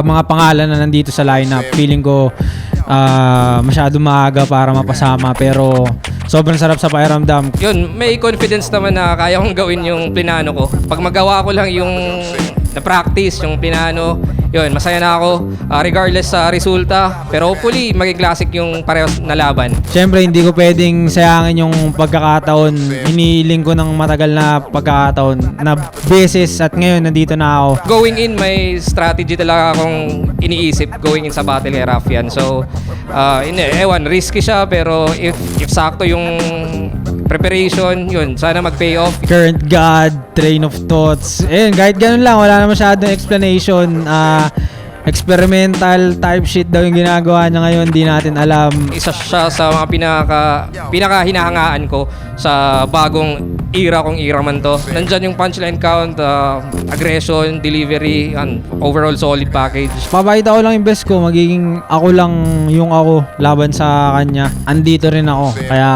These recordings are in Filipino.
mga pangalan na nandito sa lineup. Feeling ko masyado maaga para mapasama, pero sobrang sarap sa pakiramdam. Yun, may confidence naman na kaya kong gawin yung plinano ko. Pag magawa ko lang yung na-practice, yung plinano, yun, masaya na ako. Regardless sa resulta, pero hopefully, maging classic yung parehas na laban. Siyempre, hindi ko pwedeng sayangin yung pagkakataon. Hinihiling ko ng matagal na pagkakataon na beses at ngayon nandito na ako. Going in, may strategy talaga akong iniisip going in sa battle kay Raffian. So, risky siya, pero if sakto yung preparation, yun, sana mag-pay off. Current God, train of thoughts. Ayun, kahit ganun lang, wala na masyadong explanation. Experimental type shit daw yung ginagawa niya ngayon, di natin alam. Isa siya sa mga pinaka hinahangaan ko sa bagong era kong era man to. Nandyan yung punchline count, aggression, delivery, and overall solid package. Papakita ko lang yung best ko, magiging ako lang yung ako laban sa kanya. Andito rin ako, kaya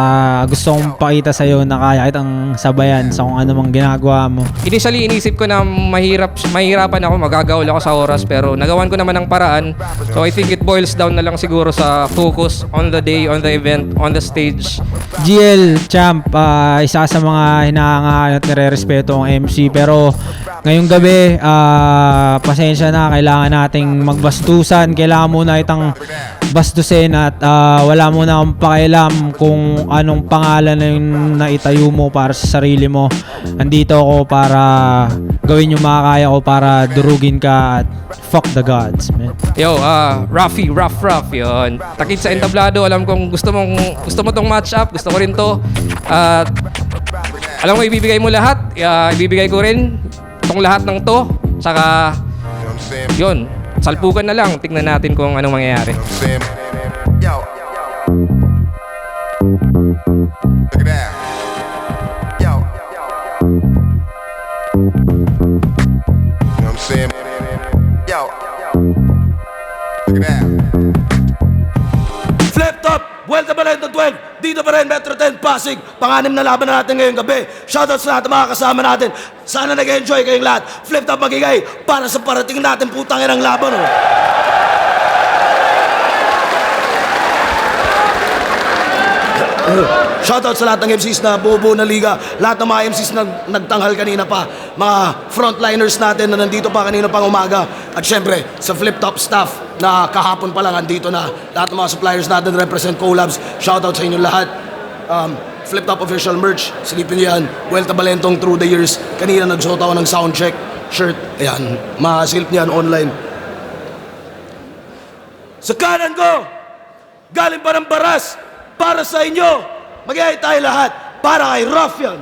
gusto kong pakita sa'yo na kaya kitang sabayan sa kung ano mang ginagawa mo. Initially, inisip ko na mahirapan ako, magagawal ako sa oras, pero nagawan ko naman ng paraan. So I think it boils down na lang siguro sa focus on the day, on the event, on the stage. GL Champ, isa sa mga hinahangaan at nire-respeto ang MC, pero ngayong gabi, pasensya na, kailangan nating magbastusan, kailangan muna itang bastusin at wala muna akong pakialam kung anong pangalan na yung naitayo mo para sa sarili mo. Andito ako para gawin yung makakaya ko para durugin ka at fuck the gods, man. Yo, Rafi, rough, yun. Takit sa entablado, alam kong gusto mo tong match up, gusto ko rin to. At alam ko, ibibigay mo lahat, ibibigay ko rin tong lahat ng to. Saka, yun, salpukan na lang, tignan natin kung anong mangyayari. Look at that. Yo. You know what I'm saying? Yo. Look at that. Flip top, Vuelta Balento 12, dito pa rin Metro 10 Pasig. Panganim na laban na natin ngayong gabi. Shoutouts sa lahat ng mga kasama natin. Sana nag-enjoy kayong lahat. Flip top magigay para sa parating natin putang inang laban. Oh. Shoutout sa lahat ng MCs na buo na liga. Lahat ng mga MCs na nagtanghal kanina pa. Mga frontliners natin na nandito pa kanina pang umaga. At syempre, sa Flip Top staff na kahapon pa lang andito na. Lahat ng mga suppliers natin represent collabs. Shoutout sa inyo lahat. Flip Top official merch. Silipin niyo yan. Vuelta Balentong through the years. Kanina nagsuot ako ng soundcheck shirt. Ayan. Masilip niyan online. Sa kanan ko, galing pa ng baras. Para sa inyo, mag-iay tayo lahat para kay Raffian.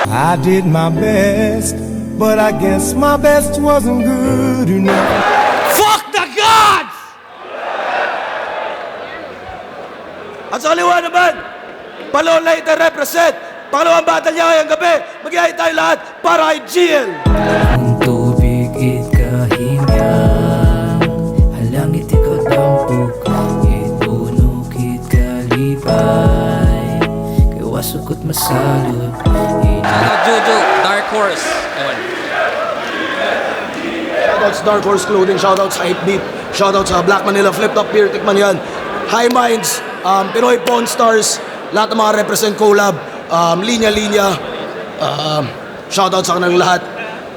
I did my best, but I guess my best wasn't good enough. Fuck the gods! At sa kaliwa naman, Palon later represent. Pangalawang battle niya ngayong gabi, mag-iay tayo lahat para kay GL. Sukot masalot. Juju, Dark Horse. Ayun. Shoutouts Dark Horse Clothing, shoutouts sa 8-Beat, shoutouts sa Black Manila Flip Top Beer, tikman yan. High Minds, Pinoy Pawn Stars, lahat ng mga represent collab, linya-linya, shoutouts sa kanilang lahat.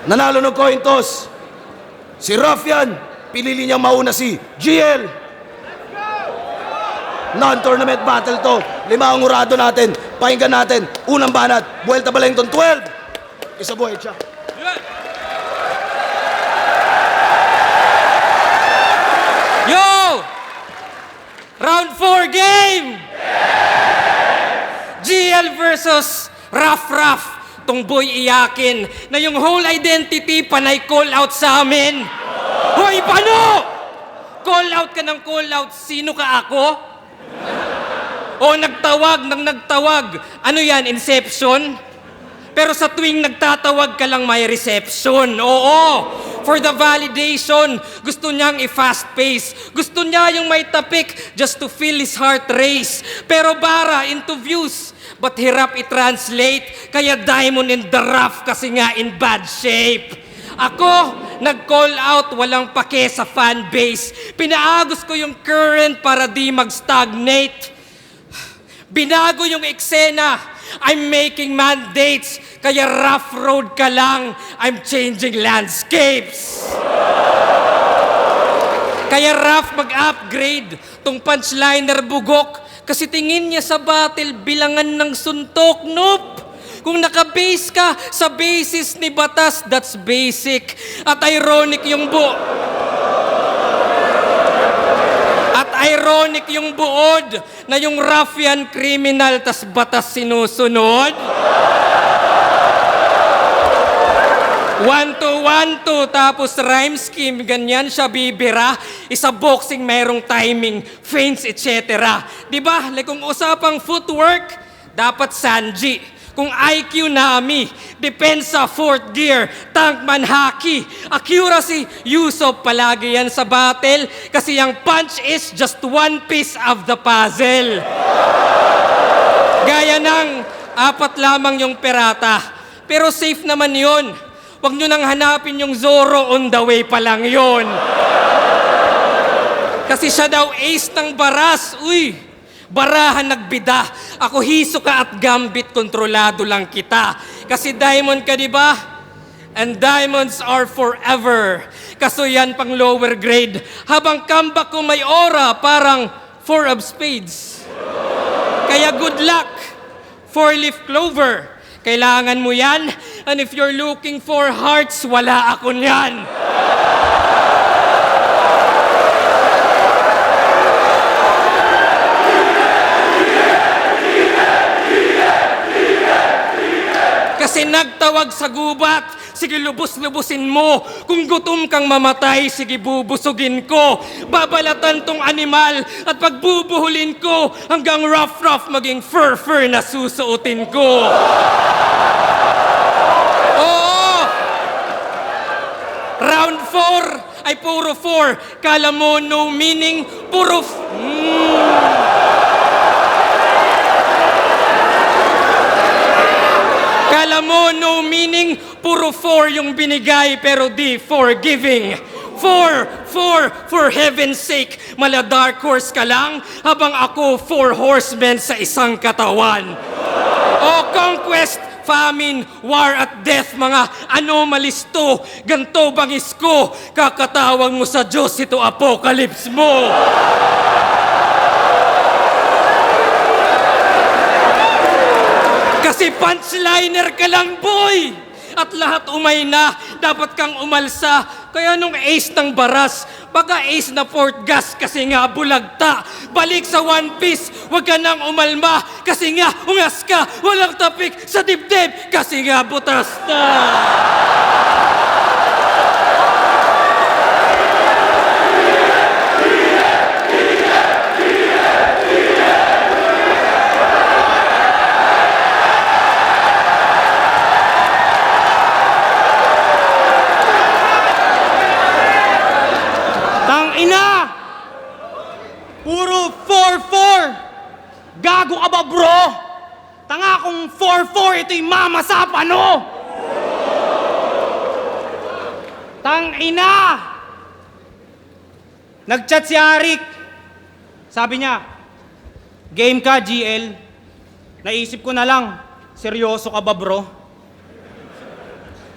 Nanalo ng coin toss, si Raffian, pinili niyang mauna si GL. Non-tournament battle to. 5 ang urado natin. Pakinggan natin. Unang banat. Vuelta Balengton 12. Isa buhay siya. Yo! Round 4 game! GL versus Raf. Tong boy iyakin na yung whole identity panay call out sa amin. Hoy, paano? Call out ka ng call out. Sino ka ako? O nagtawag ng nagtawag. Ano yan, Inception? Pero sa tuwing nagtatawag ka lang may reception. Oo, for the validation. Gusto niyang i-fast pace. Gusto niya yung may tapik just to feel his heart race. Pero bara, into views. But hirap i-translate, kaya diamond in the rough kasi nga in bad shape. Ako, nag-call out, walang pake sa fan base. Pinaagos ko yung current para di mag-stagnate. Binago yung eksena. I'm making mandates, kaya rough road ka lang. I'm changing landscapes. Kaya rough mag-upgrade, tong punchliner bugok, kasi tingin niya sa battle bilangan ng suntok. Nope! Kung naka-base ka sa basis ni Batas, that's basic. At ironic yung buod na yung ruffian criminal tas batas sinusunod. 1-2-1-2 tapos rhyme scheme, ganyan siya bibira. Isa boxing merong timing, feints, etc. Diba? Like kung usapang footwork, dapat Sanji. Kung IQ Nami, depensa fourth gear, tankman haki, accuracy, Yusuf palagi yan sa battle kasi yung punch is just one piece of the puzzle. Gaya ng 4 lamang yung perata, pero safe naman yun. Huwag nyo nang hanapin yung Zoro, on the way pa lang yun. Kasi siya daw ace ng baras. Uy, barahan nagbida. Ako Hisoka at Gambit, kontrolado lang kita. Kasi diamond ka, di ba? And diamonds are forever. Kaso yan pang lower grade. Habang comeback ko may aura, parang 4 of spades. Kaya good luck, 4-leaf clover. Kailangan mo yan. And if you're looking for hearts, wala ako niyan. Kasi nagtawag sa gubat, sige lubos-lubusin mo. Kung gutom kang mamatay, sige bubusugin ko. Babalatan tong animal at pagbubuhulin ko hanggang rough maging fur na susuotin ko. Oo! Round 4 ay puro 4. Kala mo no meaning, puro Kala mo no meaning, puro 4 yung binigay pero di forgiving. 4 for heaven's sake, mala dark horse ka lang habang ako 4 horsemen sa isang katawan. O conquest, famine, war at death, mga anomalies to, ganto bangis ko, kakatawag mo sa Diyos, ito apocalypse mo. Kasi punchliner ka lang, boy! At lahat umay na, dapat kang umalsa. Kaya nung ace ng baras, baka ace na fourth gas kasi nga bulagta. Balik sa one piece, wag ka nang umalma kasi nga ungas ka. Walang tapik sa dibdib kasi nga butas na. Ina! Puro 4-4! Gago ka ba, bro? Tanga kung 4-4, ito'y mama sa pano! Tang ina! Nag-chat si Arik. Sabi niya, game ka, GL. Naisip ko na lang, seryoso ka ba, bro?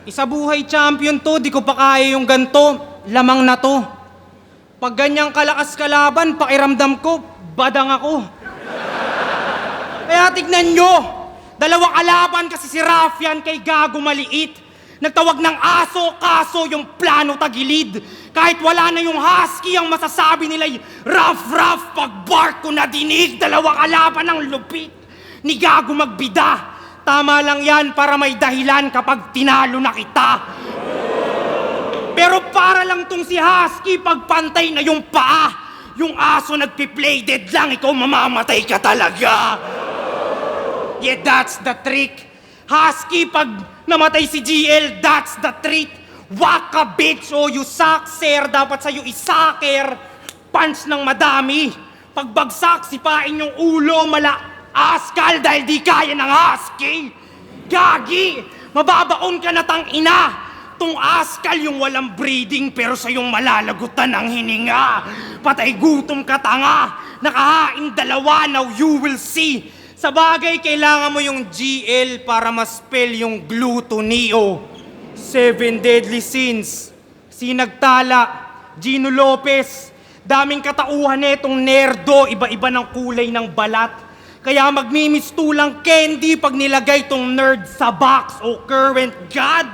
Isa buhay champion to, di ko pa kaya yung ganto. Lamang na to. Pag ganyang kalakas kalaban, pakiramdam ko, badang ako. Kaya tignan nyo, 2 kalaban kasi si Ruffian kay Gago maliit. Nagtawag ng aso, kaso yung plano tagilid. Kahit wala na yung husky, ang masasabi nila'y rough, pag bark ko na dinig. 2 kalaban ng lupit, ni Gago magbida. Tama lang yan para may dahilan kapag tinalo na kita. Pero para lang tong si Husky, pagpantay na yung paa, yung aso nagpi-play dead lang, ikaw mamamatay ka talaga. Yeah, that's the trick. Husky, pag namatay si GL, that's the treat. Waka bitch, oh you suck, sir. Dapat sa'yo isaker. Punch ng madami. Pagbagsak, sipain yung ulo, mala askal dahil di kaya ng husky. Gagi! Mababaon ka na tang ina! Tong askal yung walang breeding pero sa yung malalagutan ng hininga. Patay gutom ka tanga! Nakahain dalawa, now you will see. Sa bagay, kailangan mo yung GL para ma-spell yung glutonio. 7 deadly sins. Sinagtala, Gino Lopez. Daming katauhan netong nerdo, iba-iba ng kulay ng balat. Kaya magmimistulang candy pag nilagay tong nerd sa box o current god.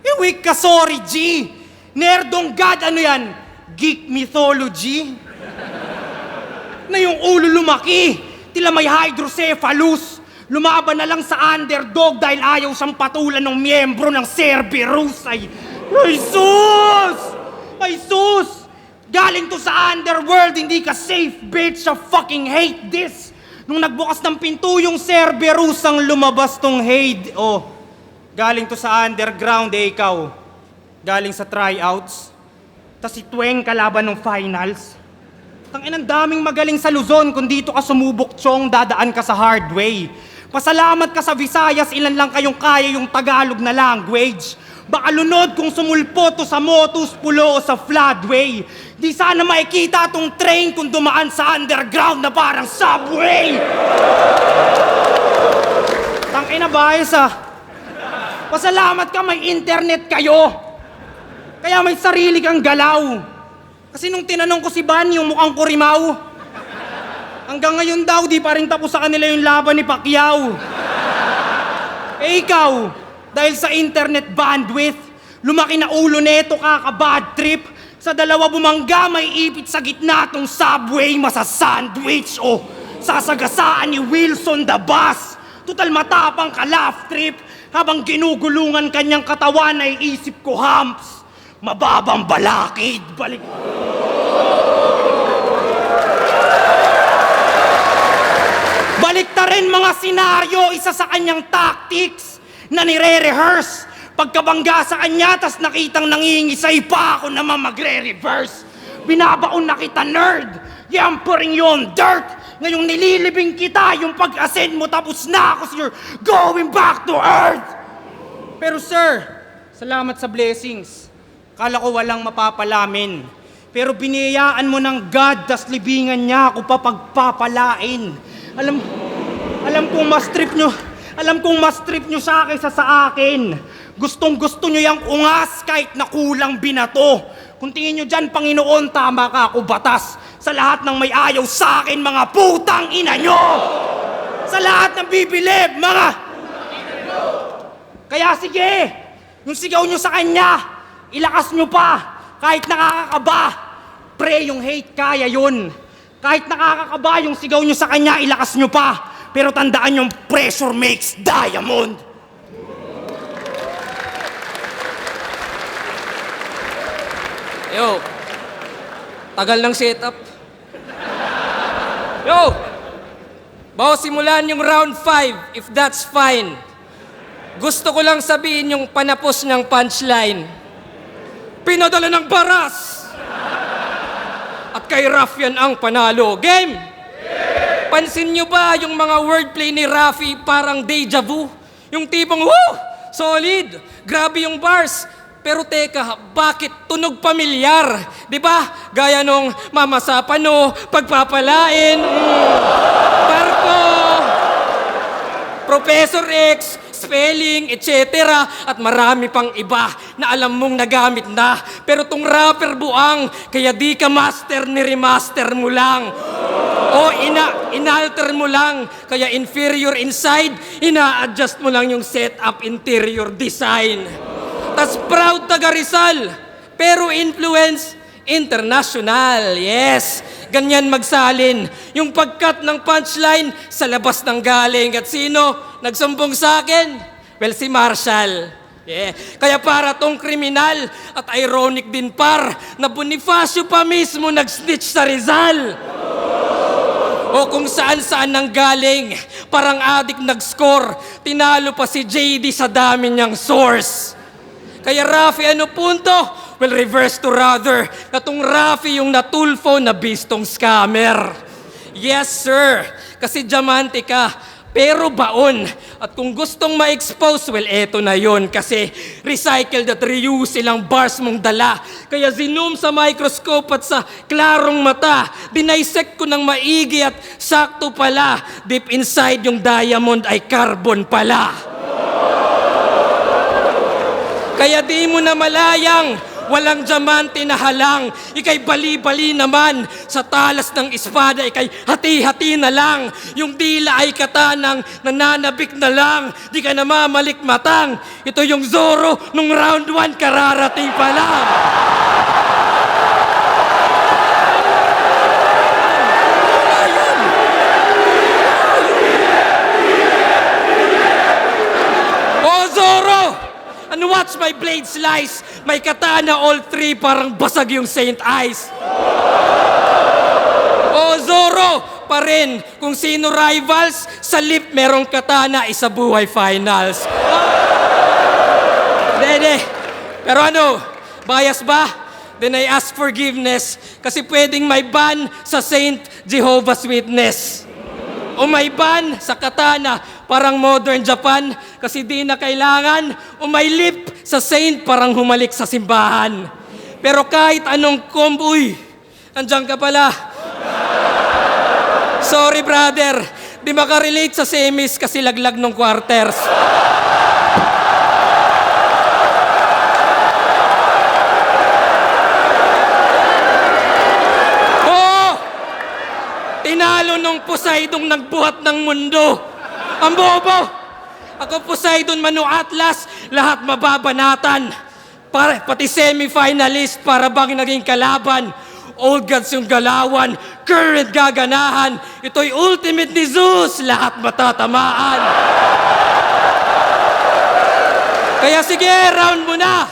Iwik ka, sorry, G. Nerdong god, ano yan? Geek mythology? Na yung ulo lumaki, tila may hydrocephalus. Lumaban na lang sa underdog dahil ayaw siyang patulan ng miyembro ng Cerberus. Ay sus! Ay sus! Galing to sa underworld, hindi ka safe, bitch. I fucking hate this. Nung nagbukas ng pinto yung Cerberus ang lumabas tong Hade. Oh, galing to sa underground, ikaw. Galing sa tryouts. Tas si Tweng kalaban ng finals. Tangin, ang daming magaling sa Luzon. Kung dito ka sumubok, Chong, dadaan ka sa hard way. Pasalamat ka sa Visayas, ilan lang kayong kaya yung Tagalog na language. Baka lunod kung sumulpo to sa Motus, Pulo o sa Floodway. Di sana makikita tong train kung dumaan sa underground na parang subway. Tangina, bayos ah. Pasalamat ka may internet kayo. Kaya may sarili kang galaw. Kasi nung tinanong ko si Ban, yung mukhang kurimaw. Hanggang ngayon daw, di pa rin tapos sa kanila yung laban ni Pacquiao. Eh ikaw, dahil sa internet bandwidth, lumaki na ulo neto kaka-bad trip. Sa dalawa bumangga, may ipit sa gitna tong subway, masa-sandwich o sasagasaan ni Wilson the Bus. Total matapang ka laugh trip, habang ginugulungan kanyang katawan ay isip ko humps. Mababang balakid, balik... Balikta rin mga senaryo, isa sa kanyang tactics na nire-rehearse. Pagkabangga sa kanya, tas nakitang nangingisay pa ako naman magre-reverse. Binabaon na kita, nerd. Yamparing yon dirt. Ngayong nililibing kita, yung pag-ascend mo tapos na ako, so you're going back to earth. Pero sir, salamat sa blessings. Kala ko walang mapapalamin. Pero biniyayaan mo ng God, tas libingan niya ako papagpapalain. Alam kong mas trip nyo sa akin sa akin. Gustong gusto nyo yung ungas kahit na kulang binato. Kung tingin nyo dyan, Panginoon, tama ka ako batas. Sa lahat ng may ayaw sa akin, mga putang ina nyo! Sa lahat ng bibilib, mga... Kaya sige, yung sigaw nyo sa kanya, ilakas nyo pa, kahit nakakakaba. Pre, yung hate, kaya yun. Kahit nakakakaba yung sigaw nyo sa kanya, ilakas nyo pa. Pero tandaan yung pressure makes diamond. Yo, tagal ng setup. Yo, bago simulan yung round 5, if that's fine. Gusto ko lang sabihin yung panapos ng punchline. Pinadala ng baras! At kay Raffian ang panalo. Game! Pansin nyo ba yung mga wordplay ni Rafi parang deja vu? Yung tipong, woo! Solid! Grabe yung bars! Pero teka, bakit tunog pamilyar? Di ba? Gaya nung Mama Sapano, pagpapalain, Barko, Professor X, spelling, etc. At marami pang iba na alam mong nagamit na. Pero tong rapper buang, kaya di ka master ni remaster mo lang. O inalter mo lang, kaya inferior inside, ina-adjust mo lang yung setup interior design. Tas proud taga Rizal, pero influence international. Yes, ganyan magsalin. Yung pagkat ng punchline sa labas ng galing. At sino nagsumbong sa akin? Well, si Marshall. Yeah. Kaya para tong kriminal at ironic din par na Bonifacio pa mismo nag-snitch sa Rizal. O kung saan-saan nang galing, parang adik nag-score, tinalo pa si JD sa dami niyang source. Kaya Rafi, ano punto? Well, reverse to rather, na tong Rafi yung natulfo na bistong scammer. Yes, sir. Kasi diamante ka. Pero baon. At kung gustong ma-expose, well, eto na yon. Kasi recycled at reuse ilang bars mong dala. Kaya zoom sa microscope at sa klarong mata. Dinisect ko ng maigi at sakto pala. Deep inside yung diamond ay carbon pala. Kaya di mo na malayang, walang diamante na halang. Ika'y bali-bali naman, sa talas ng espada, ika'y hati-hati na lang. Yung dila ay katanang, nananabik na lang. Di ka na mamalikmatang. Ito yung Zorro, nung round 1, kararating pa lang. Oh, Zorro! And watch my blade slice. May katana all three, parang basag yung Saint Ice. O Zorro, pa rin. Kung sino rivals, sa lip merong katana, isa buhay finals. Dede. Pero ano, bias ba? Then I ask forgiveness. Kasi pwedeng may ban sa Saint Jehovah's Witness. O may ban sa katana, parang modern Japan, kasi di na kailangan. O may lip sa saint, parang humalik sa simbahan. Pero kahit anong komboy, andyan ka pala. Sorry brother, di makarelate sa semis kasi laglag ng quarters. Tinalo nung Poseidong nagbuhat ng mundo. Ang bobo! Ako Poseidon, Manu Atlas, lahat mababanatan. Pati semi-finalist para bang naging kalaban. Old gods yung galawan, current gaganahan. Ito'y ultimate ni Zeus, lahat matatamaan. Kaya sige, round mo na.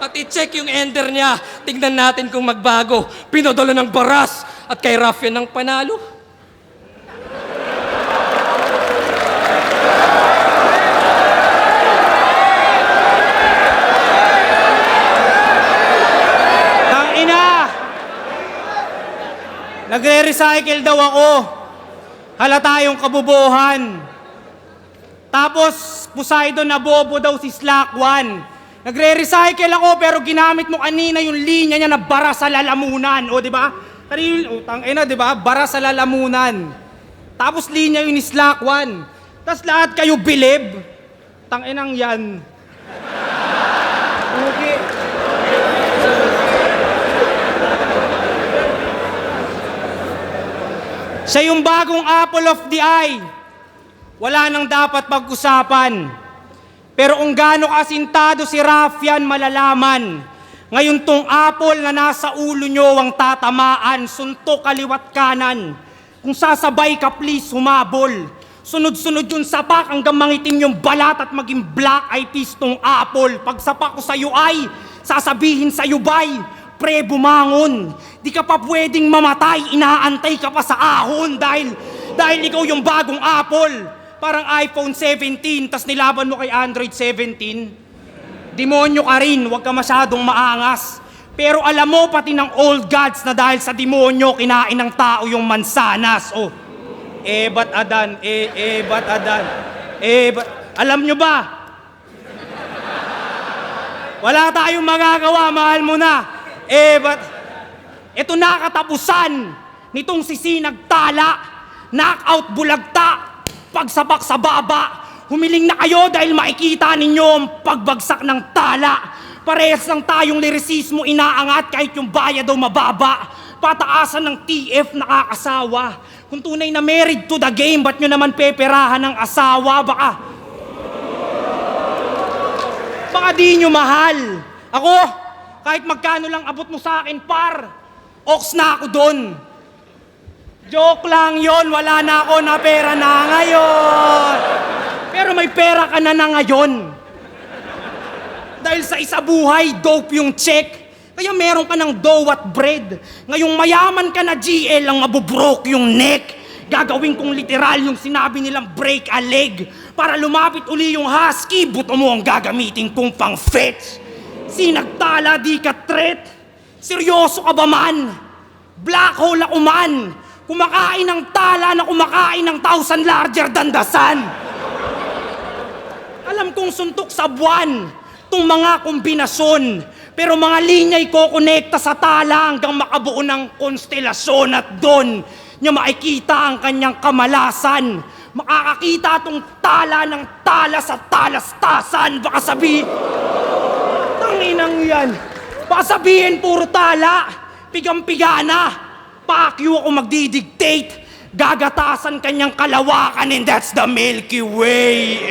At i-check yung ender niya. Tingnan natin kung magbago. Pinadala ng baras at kay Raffian ng panalo. Tangina! Nagre-recycle daw ako. Halata yung kabubuhan. Tapos, Poseidon na bobo daw si Slack 1. Nagre-recycle ako pero ginamit mo kanina yung linya niya na bara sa lalamunan. O, di ba? Tangina, di ba? Bara sa lalamunan. Tapos linya yung ni Slack 1. Tapos lahat kayo bilib. Tanginang yan. Okay. Siya yung bagong apple of the eye. Wala nang dapat pag-usapan. Pero kung gaano kasintado si Raffian, malalaman. Ngayon tong apple na nasa ulo nyo ang tatamaan, suntok kaliwat kanan. Kung sasabay ka, please humabol. Sunod-sunod yung sapak hanggang mangitim yung balat at maging black eye peas tong apple. Pag sapak ko sa'yo ay, sasabihin sa'yo bay, pre bumangon. Di ka pa pwedeng mamatay, inaantay ka pa sa ahon dahil ikaw yung bagong apple. Parang iPhone 17, tas nilaban mo kay Android 17. Demonyo ka rin, huwag ka masyadong maangas. Pero alam mo pati ng old gods na dahil sa demonyo, kinain ng tao yung mansanas. Oh, ba't Adan? Ba't Adan? Alam nyo ba? Wala tayong magagawa, mahal mo na. Ba't? Ito na katapusan nitong sisinagtala, knockout bulagta, pagsapak sa baba. Humiling na kayo dahil makikita ninyo ang pagbagsak ng tala. Parehas lang tayong lirisismo inaangat kahit yung bayad daw mababa. Pataasan ng TF nakakasawa. Kung tunay na married to the game, ba't nyo naman peperahan ng asawa? Baka di nyo mahal. Ako, kahit magkano lang abot mo sa akin, par, ox na ako dun. Joke lang yon, wala na ako na pera na ngayon. Pero may pera ka na ngayon. Dahil sa isa buhay, dope yung check. Kaya meron ka ng dough at bread. Ngayong mayaman ka na GL, ang mabubroke yung neck. Gagawin kong literal yung sinabi nilang break a leg. Para lumapit uli yung husky, buto mo ang gagamitin kong pang fetch. Sinagtala, di ka threat. Seryoso ka ba man? Black hole ako man. Kumakain ng tala na kumakain ng 1,000 larger than the sun. Alam kong suntok sa buwan itong mga kombinasyon. Pero mga linya'y kokonekta sa tala hanggang makabuo ng konstelasyon at doon niya makikita ang kanyang kamalasan. Makakakita itong tala ng tala sa talastasan. Baka sabihin, tanginang yan. Baka sabihin puro tala, pigang-piga na. Pakyo ako magdidictate. Gagatasan kanyang kalawakan and that's the Milky Way.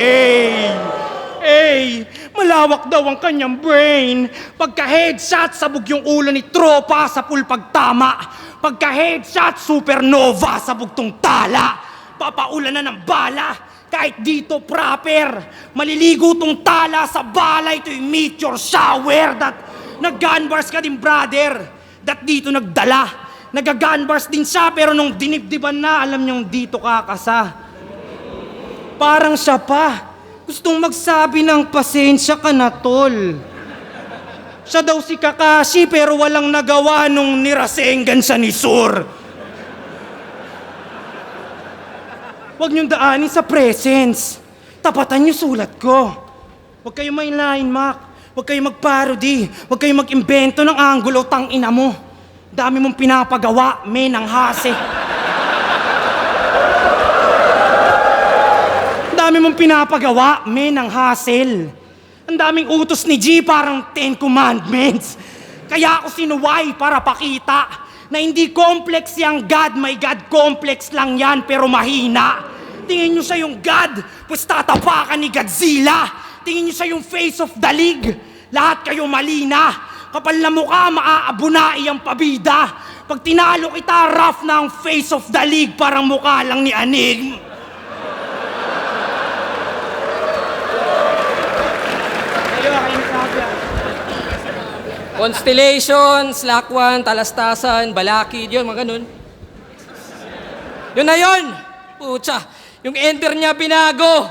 Malawak daw ang kanyang brain. Pagka-headshot, sabog yung ulo ni tropa sa pulpagtama. Pagka-headshot, supernova, sabog tong tala. Papaulan na ng bala. Kahit dito proper. Maliligo tong tala sa bala. Ito yung meteor shower. That nag-gunbars ka din, brother. That dito nagdala. Nag-gunbars din siya, pero nung dinibdiban na, alam niyong dito kakasa. Parang siya pa. Gustong magsabi ng pasensya ka na, tol. Siya daw si Kakashi pero walang nagawa nung nirasengan siya ni Sur. Huwag niyong daanin sa presence. Tapatan niyo sulat ko. Huwag kayo mainline, Mac. Huwag kayo mag-parody. Huwag kayo mag-imbento ng angulo, tangina mo. Dami mong pinapagawa, men ang hase. Dami mong pinapagawa, men ang hassle. Ang daming utos ni G parang 10 commandments. Kaya ako sinuway para pakita na hindi complex yung God. May God complex lang yan pero mahina. Tingin nyo siya yung God, pues tatapakan ni Godzilla. Tingin nyo siya yung face of the league. Lahat kayo mali na. Kapal na mukha, maaabunai ang pabida. Pag tinalo kita, rough na ang face of the league. Parang mukha lang ni Anig. Constellations, Lakwan, Talastasan, Balakid, yun, mga ganun. Yun na yun! Pucha, yung ender niya binago.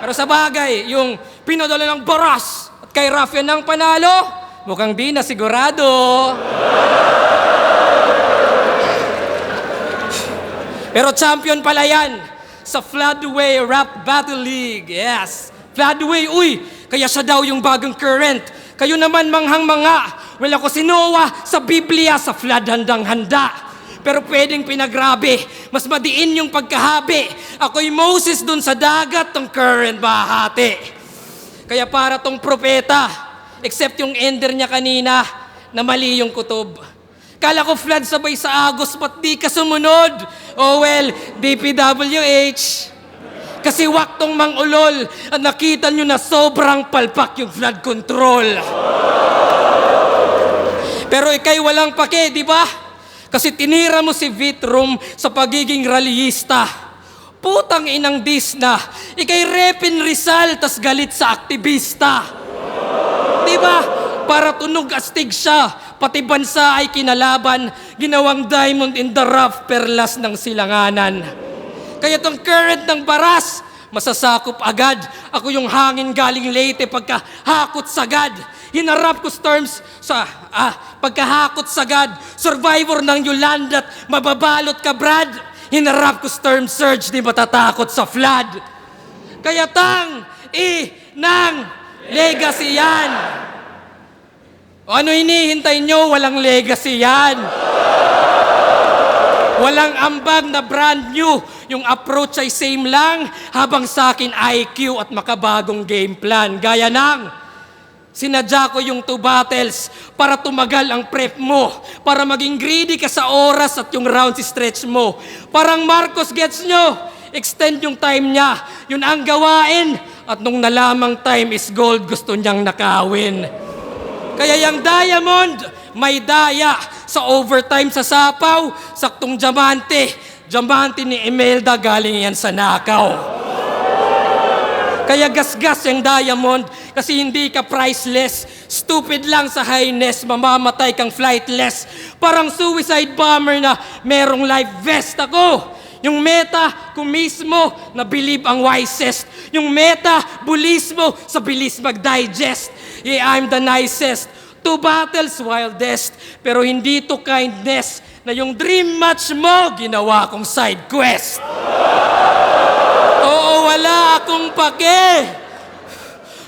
Pero sa bagay, yung pinadala ng Baras at kay Rafian ng panalo, mukhang di na sigurado. Pero champion pala yan sa Floodway Rap Battle League. Yes, Floodway, uy! Kaya siya daw yung bagong current. Kayo naman manghang-manga. Well, ako si Noah sa Biblia, sa flood handang-handa. Pero pwedeng pinagrabe. Mas madiin yung pagkahabi. Ako'y Moses dun sa dagat, tong current bahati. Kaya para tong propeta, except yung ender niya kanina, na mali yung kutob. Kala ko flood sabay sa Agos, ba't di ka sumunod? Oh well, DPWH. Kasi waktong mangulol at nakita nyo na sobrang palpak yung flood control. Pero ikay walang pake, di ba? Kasi tinira mo si Vitrum sa pagiging rallyista. Putang inang disna, ikay Repin Rizal tas galit sa aktivista. Di ba? Para tunog astig siya, pati bansa ay kinalaban, ginawang diamond in the rough, perlas ng silanganan. Kaya tong current ng Baras, masasakop agad. Ako yung hangin galing Leyte pagkahakot sagad. Hinarap ko storms sa pagkahakot sagad. Survivor ng Yolanda at mababalot ka, Brad. Hinarap ko storm surge, di matatakot sa flood. Kaya ng legacy yan. O ano hinihintay nyo? Walang legacy yan. Walang ambag na brand new. Yung approach ay same lang, habang sa akin IQ at makabagong game plan. Gaya ng, sinadya ko yung 2 battles para tumagal ang prep mo, para maging greedy ka sa oras at yung rounds stretch mo. Parang Marcos, gets nyo? Extend yung time niya, yun ang gawain. At nung nalamang time is gold, gusto niyang nakawin. Kaya yung diamond, may daya. Sa overtime sa sapaw, saktong diamante. Diamante ni Imelda, galing yan sa nakaw. Kaya gasgas yung diamond kasi hindi ka priceless. Stupid lang sa highness, mamamatay kang flightless. Parang suicide bomber na merong life vest ako. Yung meta, kumismo, na believe ang wisest. Yung metabolismo, sa bilis mag-digest. Yeah, I'm the nicest. 2 battles, wildest. Pero hindi to kindness. na yung dream match mo, ginawa kong side quest. Oo, wala akong pake.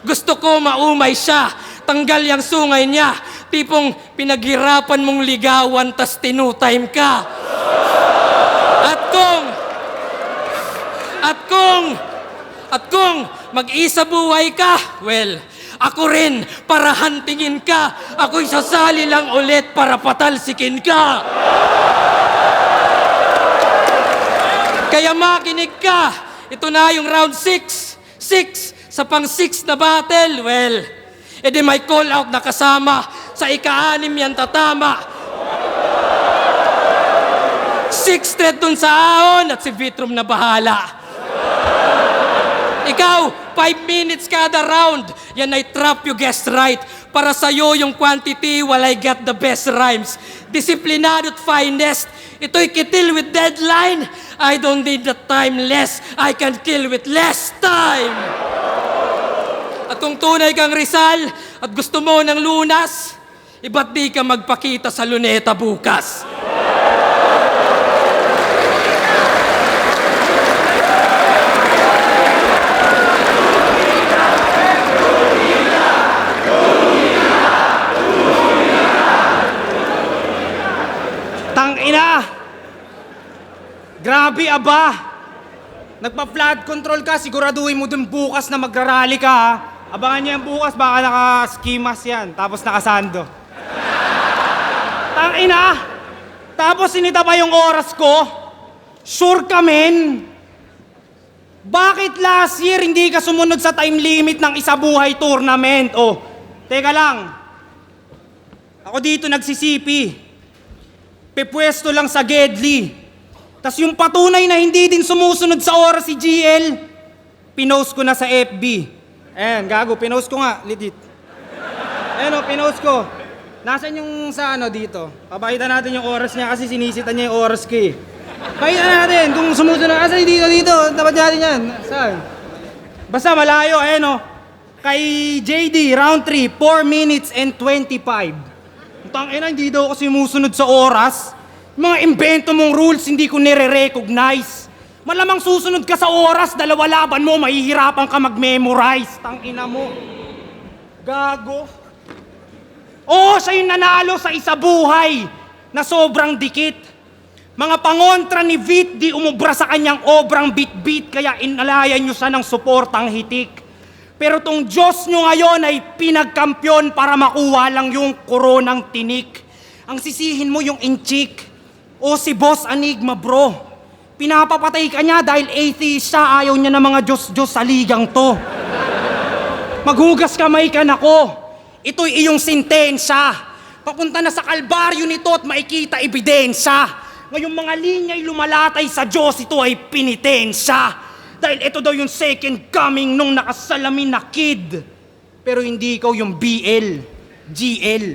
Gusto ko maumay siya, tanggal yung sungay niya, tipong pinaghirapan mong ligawan tas tinutime ka. At kung mag-isa buhay ka, well, ako rin para hantingin ka. Ako'y sasali lang ulit para patalsikin ka. Kaya makinig ka. Ito na yung round 6. 6 sa pang-6 na battle. Well, edi may call out na kasama. Sa ika-6 yan tatama. 6 thread dun sa ahon at si Vitrum na bahala. Ikaw, 5 minutes kada round. Yan ay trap you guessed right. Para sa'yo yung quantity while I get the best rhymes. Disiplinado at finest. Ito'y kitil with deadline. I don't need the time less. I can kill with less time. At kung tunay kang Rizal at gusto mo ng lunas, iba't di ka magpakita sa luneta bukas. Tangina! Grabe aba! Nagpa-flood control ka, siguraduhin mo dun bukas na magrarally ka ha. Abangan niyo yan bukas, baka naka-skimas yan, tapos nakasando. Tangina! Tapos sinita pa yung oras ko? Sure ka men? Bakit last year hindi ka sumunod sa time limit ng isa buhay tournament? Oh, teka lang. Ako dito nagsisipi. Pepwesto lang sa Gedli. Tas yung patunay na hindi din sumusunod sa oras si GL, pinost ko na sa FB. Ayan, gago, pinost ko nga, legit. Ayan o, pinost ko. Nasaan yung sa ano dito? Papakita natin yung oras niya kasi sinisitan niya yung oras ko eh. Pakita natin kung sumusunod. Asan dito, dapat natin yan. Saan? Basta malayo, ayan o. Kay JD, round 3, 4 minutes and 25. Tangina, hindi daw kasi sumusunod sa oras. Mga imbento mong rules, hindi ko nire-recognize. Malamang susunod ka sa oras, dalawa laban mo, mahihirapan ka mag-memorize. Tangina mo. Gago. Oo, siya yung nanalo sa isa buhay na sobrang dikit. Mga pangontra ni Vit, di umubra sa kanyang obrang bit-bit, kaya inalayan nyo siya ng suportang hitik. Pero tong Diyos nyo ngayon ay pinagkampyon para makuha lang yung koronang tinik. Ang sisihin mo yung inchik. O si Boss Anigma bro. Pinapapatay ka niya dahil atheist siya, ayaw niya ng mga Diyos-Diyos sa ligang to. Maghugas kamay ka na ko. Ito'y iyong sintensya. Papunta na sa kalbaryo nito at makikita ebidensya. Ngayong mga linya'y lumalatay sa Diyos, ito ay pinitensya. Dahil ito daw yung second coming nung nakasalamin na kid. Pero hindi ikaw yung BL, GL.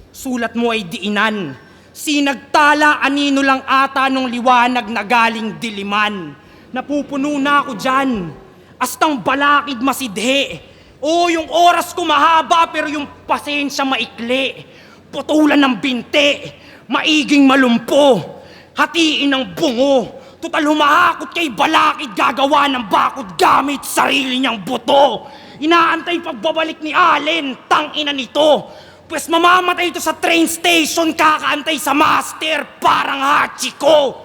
Sulat mo ay diinan. Sinagtala anino lang ata nung liwanag na galing diliman. Napupuno na ako dyan. Astang balakid masidhe. Oo, yung oras ko mahaba pero yung pasensya maikli. Putulan ng binte. Maiging malumpo. Hatiin ng bungo. Total humahakot kay balakid, gagawa ng bakod gamit sarili niyang buto. Inaantay pagbabalik ni Allen, tangina nito. Pues mamamatay ito sa train station, kakaantay sa master, parang Hachiko.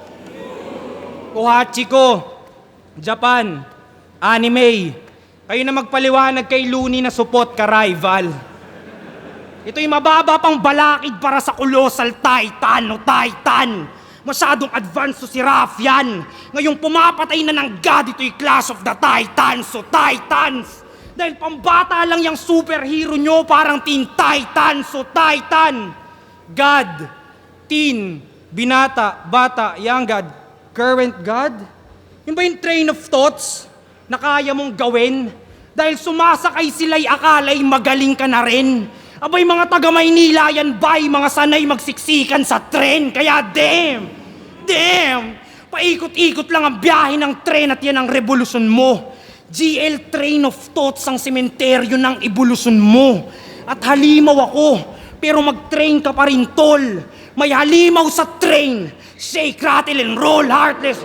O Hachiko, Japan, anime. Kayo na magpaliwanag kay Looney na support ka rival. Ito'y mababa pang balakid para sa Colossal Titan o Titan. Masyadong advanced to si Raffian. Ngayong pumapatay na ng God, ito'y Clash of the Titans o Titans. Dahil pambata lang yung superhero nyo, parang Teen Titans o Titan. God, teen, binata, bata, young God, current God. Yun ba yung train of thoughts na kaya mong gawin? Dahil sumasakay sila'y akala'y magaling ka na rin. Abay mga taga Maynila yan ba'y mga sanay magsiksikan sa tren. Kaya damn, paikot-ikot lang ang biyahe ng tren at yan ang revolusyon mo. GL train of thoughts ang sementeryo ng evolusyon mo. At halimaw ako, pero mag-train ka pa rin tol. May halimaw sa train. Shake, rattle, and roll, heartless.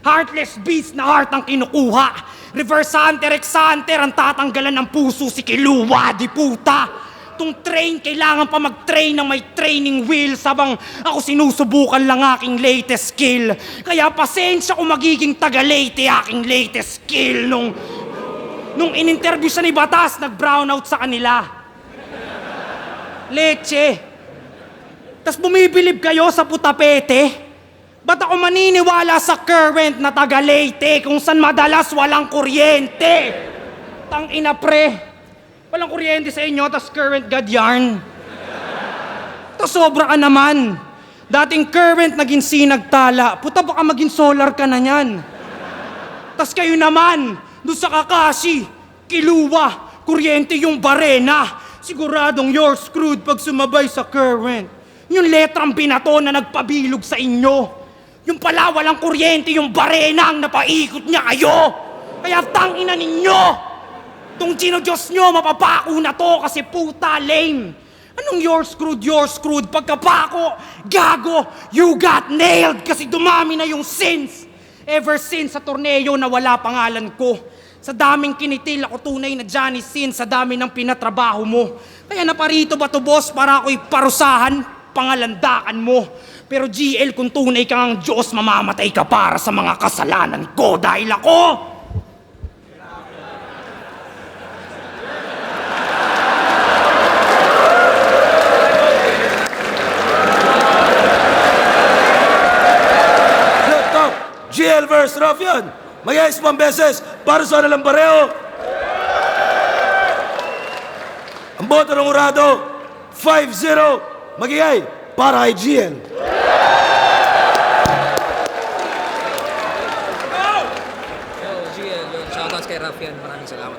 Heartless beast na heart ang kinukuha. Reverse hunter, ex-hunter, ang tatanggalan ng puso si Kiluwa, di puta. Tung train, kailangan pa mag-train ng may training wheels habang ako sinusubukan lang aking latest skill. Kaya pasensya kung magiging taga-late aking latest skill. Nung in-interview siya ni Batas, nag-brownout sa kanila. Leche. Tas bumibilib kayo sa putapete? Ba't ako maniniwala sa current na taga-Leyte kung saan madalas walang kuryente? Tangina pre, walang kuryente sa inyo, tas current god yarn. Tas sobra ka naman. Dating current naging sinagtala, puta baka maging solar ka na yan. Tas kayo naman, doon sa Kakashi, Kiluwa, kuryente yung barena. Siguradong you're screwed pag sumabay sa current. Yung letrang binato na nagpabilog sa inyo. Yung pala walang kuryente, yung barena ang napaikot niya kayo. Kaya tangina ninyo. Tung Diyos nyo, mapapako na to kasi puta lame. Anong you're screwed? Pagkapako, gago, you got nailed kasi dumami na yung sins. Ever since sa torneo na wala pangalan ko. Sa daming kinitil ako tunay na Johnny Sin sa dami ng pinatrabaho mo. Kaya naparito ba to boss para ako'y parusahan, pangalandakan mo. Pero GL, kung tunay kang Diyos, mamamatay ka para sa mga kasalanan ko dahil ako... Top, GL vs. Ruffian. Mag-ayos pang beses para sa nalang pareho. Ang boto ng urado, 5-0. Magigay para kay GL. Shoutouts kay Raffian. Maraming salamat.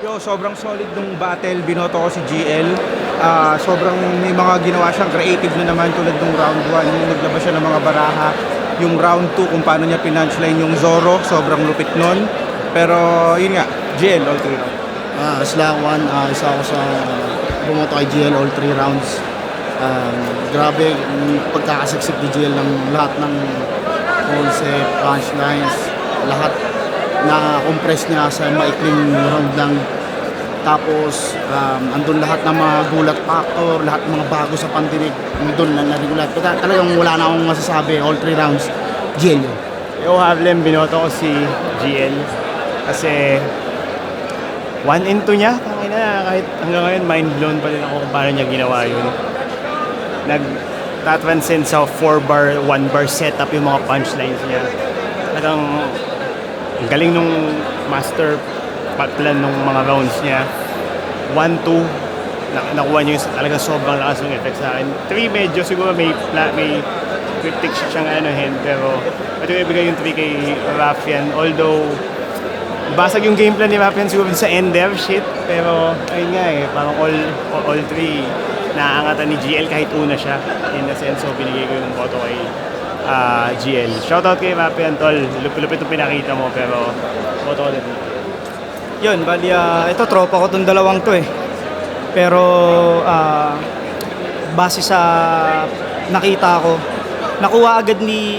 Yo, sobrang solid nung battle. Binoto ko si GL. Sobrang may mga ginawa siyang creative na naman tulad nung round 1. Yung naglabas siya ng mga baraha. Yung round 2 kung paano niya pinunchline yung Zoro. Sobrang lupit nun. Pero yun nga, GL all 3 rounds. Slack 1, isa ako sa bumoto kay GL all 3 rounds. Grabe yung pagkakasiksik ni GL ng lahat ng concept, punchlines, lahat na compress niya sa maikling round lang. Tapos andun lahat ng mga gulat factor, lahat ng mga bago sa pandinig, andun na narigulat. Talagang wala na akong masasabi, all 3 rounds, GL yun. Yo, Harlem, binoto ko si GL kasi 1 and 2 niya, tangina, kahit hanggang ngayon mind blown pa rin ako kung paano niya ginawa yun. Nag-transcend sa 4-bar, 1-bar setup yung mga punchlines niya. Talagang ang galing nung master plan nung mga rounds niya. 1-2, nakuha niya yung talagang sobrang lakas ng effect sa akin. 3 medyo siguro may cryptic siyang hand, pero pwede ko ibigay yung 3 kay Raffian. Although basag yung game plan ni Raffian siguro sa ender shit, pero ayun nga parang all 3 naaangatan ni GL kahit una siya. In the sense, so binigay ko yung boto kay GL. Shoutout kay Raffian, tol. Lupit yung pinakita mo, pero boto ko din. Yun, bali, ito tropa ko tong dalawang to eh. Pero base sa nakita ko, nakuha agad ni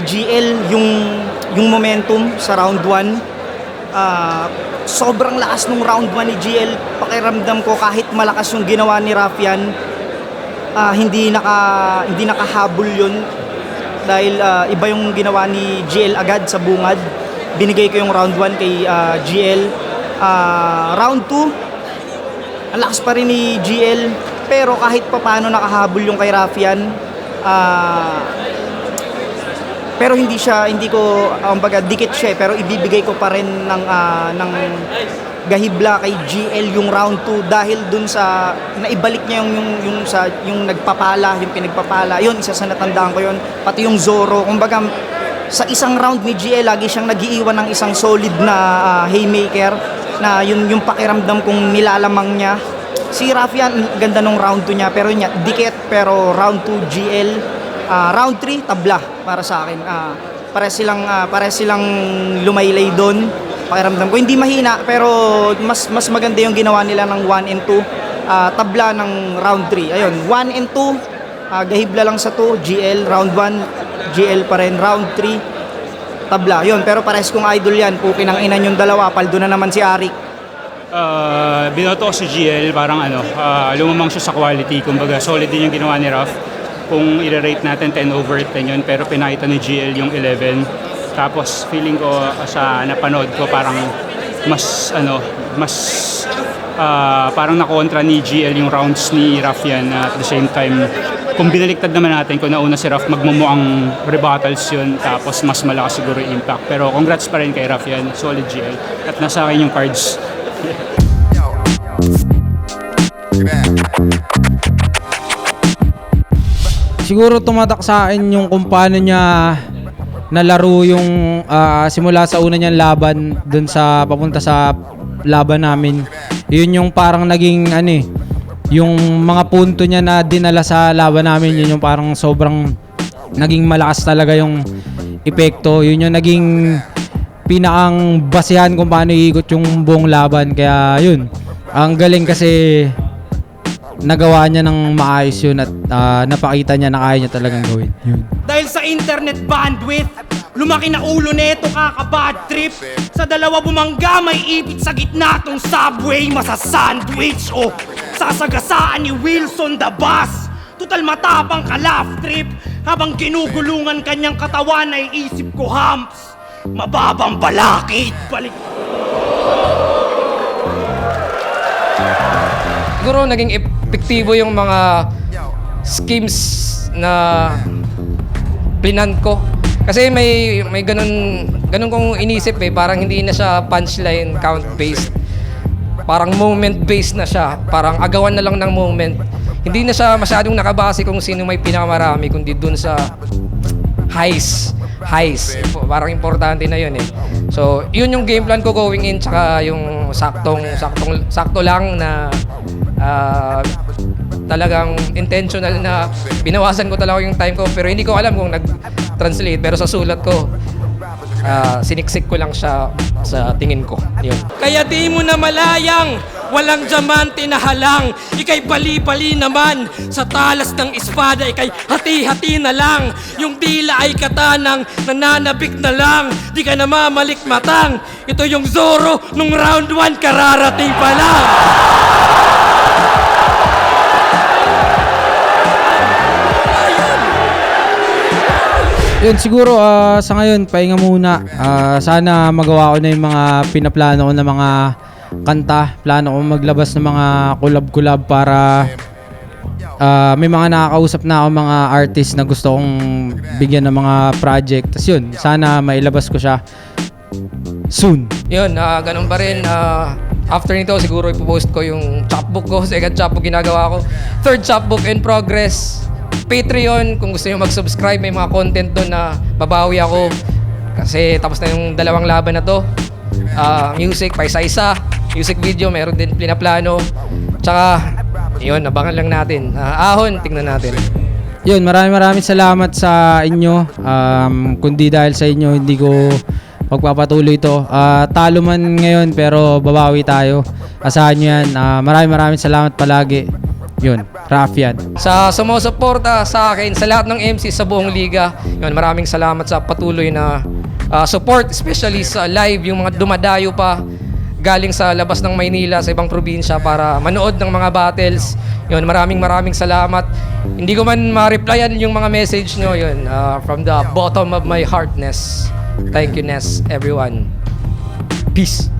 GL yung momentum sa round 1. Sobrang lakas nung round 1 ni GL. Pakiramdam ko kahit malakas yung ginawa ni Raffian, hindi nakahabol yun dahil iba yung ginawa ni GL agad sa bungad. Binigay ko yung round 1 kay GL. Round 2, ang lakas pa rin ni GL, pero kahit pa paano nakahabol yung kay Raffian. Pero hindi ko kumbaga dikit siya, pero ibibigay ko pa rin ng gahibla kay GL yung round 2 dahil dun sa naibalik niya yung nagpapala, yung pinagpapala. Yun, isa sa natandaan ko yun, pati yung Zoro. Kumbaga sa isang round ni GL lagi siyang nagiiwan ng isang solid na haymaker na yung pakiramdam kong nilalamang niya. Si Raffian, ganda nung round 2 niya, pero niya dikit, pero round 2 GL. Round 3, tabla para sa akin. Pare silang lumaylay doon. Pakiramdam ko, hindi mahina, pero mas maganda yung ginawa nila ng 1 and 2. tabla ng round 3. Ayun, 1 and 2, gahibla lang sa 2, GL, round 1, GL pa rin, round 3, tabla. Yun, pero pares kong idol yan, pukin ang inan yung dalawa, paldo na naman si Arik. Binoto ko si GL, parang lumamang siya sa quality, kumbaga solid din yung ginawa ni Raf. Kung i-rate natin 10 over 10 yun, pero pinakita ni GL yung 11. Tapos feeling ko sa napanood ko parang mas parang nakontra ni GL yung rounds ni Raf yan. At the same time, kung binaliktad naman natin, kung nauna si Raf, magmumuang rebuttals yun, tapos mas malakas siguro yung impact. Pero congrats pa rin kay Raf yan, solid GL. At nasa akin yung cards. Siguro tumatak sa akin yung kung paano niya nalaro yung simula sa una niyang laban dun sa papunta sa laban namin. Yun yung parang naging yung mga punto niya na dinala sa laban namin, yun yung parang sobrang naging malakas talaga yung epekto. Yun yung naging pinakang basehan kung paano iikot yung buong laban. Kaya yun, ang galing kasi nagawa niya ng maayos yun at napakita niya na kaya niya talagang gawin yun. Dahil sa internet bandwidth, lumaki na ulo neto kaka-bad trip. Sa dalawa bumangga, may ipit sa gitna tong subway, masasandwich o sasagasaan ni Wilson the Bus. Total matapang ka laugh trip, habang ginugulungan kanyang katawan ay isip ko humps. Mababang balakid, balik. Siguro naging epektibo yung mga schemes na plinan ko. Kasi may ganun kong inisip parang hindi na siya punchline count based. Parang moment based na siya. Parang agawan na lang ng moment. Hindi na siya masyadong nakabase kung sino may pinakamarami, kundi dun sa highs. Parang importante na yun So, yun yung game plan ko going in, tsaka yung sakto lang na talagang intentional na binawasan ko talaga yung time ko, pero hindi ko alam kung nag-translate, pero sa sulat ko siniksik ko lang siya sa tingin ko. Yun. Kaya di mo na malayang, walang diamante na halang. Ika'y bali-bali naman, sa talas ng espada, ika'y hati-hati na lang. Yung dila ay katanang, nananabik na lang. Di ka na mamalikmatang. Ito yung Zoro, nung round 1 kararating pa lang. Yun, siguro sa ngayon, pahinga muna. Sana magawa ko na yung mga pinaplano ko na mga kanta. Plano ko maglabas ng mga collab-collab para may mga nakakausap na ako mga artist na gusto kong bigyan ng mga project. Tapos yun, sana mailabas ko siya soon. Yun, ganun pa rin. After nito, siguro ipopost ko yung chapbook ko. Second chapbook ginagawa ko. Third chapbook in progress. Patreon, kung gusto nyo mag-subscribe, may mga content doon na babawi ako. Kasi tapos na yung dalawang laban na to. Music, pa isa-isa. Music video, meron din pinaplano. Tsaka, yun, abangan lang natin. Ahon, tingnan natin. Yun, maraming salamat sa inyo. Kundi dahil sa inyo, hindi ko magpapatuloy ito. Talo man ngayon, pero babawi tayo. Asahan nyo yan. Maraming salamat palagi. Yun, Rafian. Sa sumusuporta sa akin, sa lahat ng MC sa buong liga, yun, maraming salamat sa patuloy na support, especially sa live, yung mga dumadayo pa galing sa labas ng Maynila, sa ibang probinsya para manood ng mga battles. Yun, maraming salamat. Hindi ko man ma-replyan yung mga message nyo, yun, from the bottom of my heart, Ness. Thank you, Ness, everyone. Peace.